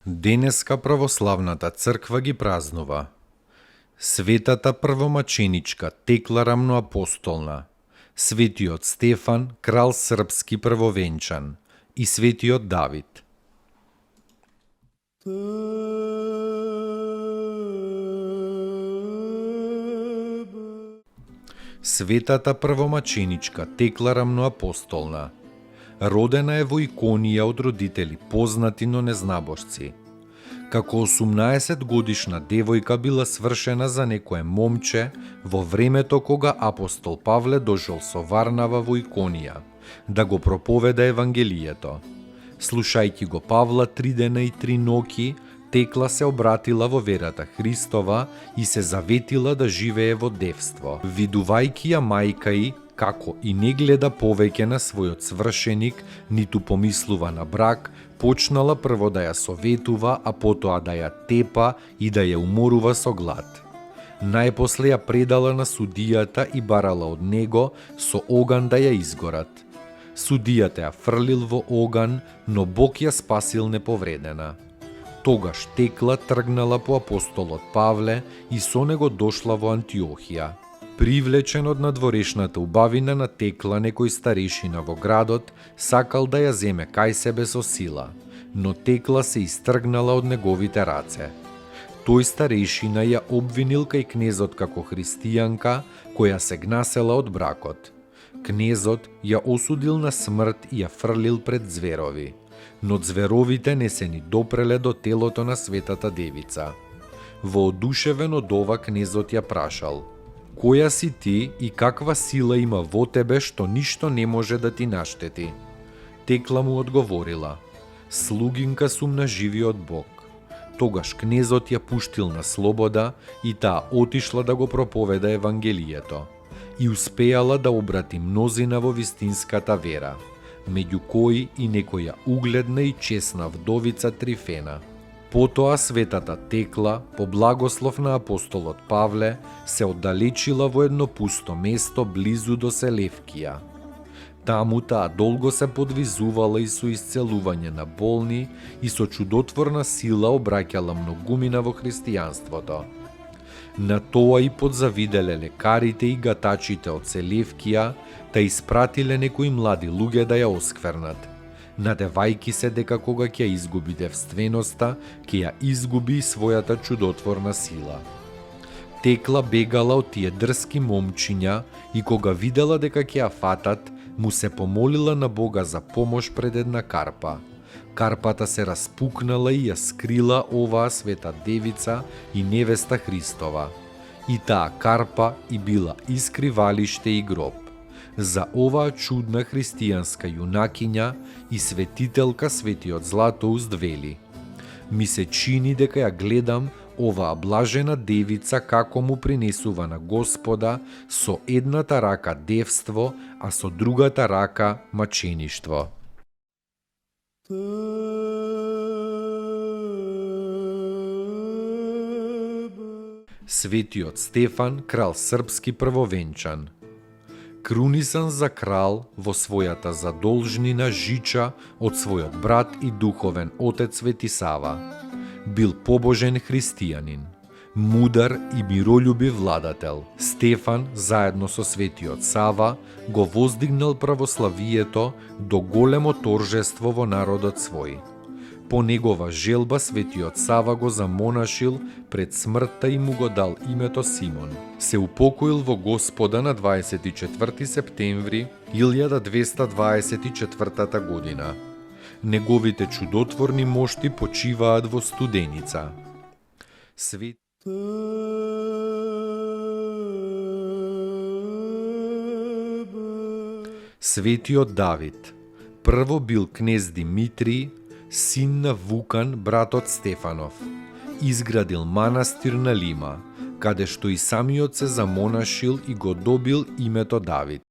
Денеска православната црква ги празнува Светата првомаченичка Текла рамноапостолна, Светиот Стефан, крал српски првовенчан и Светиот Давид. Светата првомаченичка Текла рамноапостолна, родена е во Иконија од родители познати, но незнабожци. Како 18 годишна девојка била свршена за некое момче во времето кога апостол Павле дошол со Варнава во Иконија да го проповеда Евангелието. Слушајќи го Павла 3 дена и 3 ноќи, Текла се обратила во верата Христова и се заветила да живее во девство. Видувајќи ја мајка й, како и не гледа повеќе на својот свршеник, ниту помислува на брак, почнала прво да ја советува, а потоа да ја тепа и да ја уморува со глад. Најпосле ја предала на судијата и барала од него со оган да ја изгорат. Судијата ја фрлил во оган, но Бог ја спасил неповредена. Тогаш Текла тргнала по апостолот Павле и со него дошла во Антиохија. Привлечен од надворешната убавина на Текла, некој старешина во градот сакал да ја земе кај себе со сила, но Текла се истргнала од неговите раце. Тој старешина ја обвинил кај кнезот како христијанка која се гнасела од бракот. Кнезот ја осудил на смрт и ја фрлил пред зверови, но зверовите не се ни допреле до телото на Светата Девица. Воодушевен од ова, кнезот ја прашал: "Која си ти и каква сила има во тебе што ништо не може да ти наштети?" Текла му одговорила: "Слугинка сум на живиот Бог." Тогаш кнезот ја пуштил на слобода и таа отишла да го проповеда Евангелието и успеала да обрати мнозина во вистинската вера, меѓу кои и некоја угледна и чесна вдовица Трифена. Потоа Светата Текла, по благослов на апостолот Павле, се оддалечила во едно пусто место близу до Селевкија. Таму таа долго се подвизувала и со исцелување на болни и со чудотворна сила обраќала многумина во христијанството. На тоа и подзавиделе лекарите и гатачите од Селевкија, та испратиле некои млади луѓе да ја осквернат, надевајки се дека кога ќе изгуби девственоста, ќе ја изгуби и својата чудотворна сила. Текла бегала од тие дрски момчиња и кога видела дека ќе ја фатат, му се помолила на Бога за помош пред една карпа. Карпата се распукнала и ја скрила оваа Света Девица и невеста Христова. И таа карпа и била и скривалиште и гроб. За оваа чудна христијанска јунакиња и светителка Светиот Златоуст вели: "Ми се чини дека ја гледам оваа блажена девица како му принесува на Господа со едната рака девство, а со другата рака мачеништво." Светиот Стефан, крал српски првовенчан. Крунисан за крал во својата задолжнина Жича од својот брат и духовен отец Свети Сава. Бил побожен христијанин, мудар и миролюбив владател. Стефан, заедно со Светиот Сава, го воздигнал православието до големо торжество во народот свој. По негова желба Светиот Сава го замонашил пред смртта и му го дал името Симон. Се упокоил во Господа на 24 септември 1224 година. Неговите чудотворни мошти почиваат во Студеница. Светиот Давид прво бил кнез Димитрий, син на Вукан, братот Стефанов. Изградил манастир на Лима, каде што и самиот се замонашил и го добил името Давид.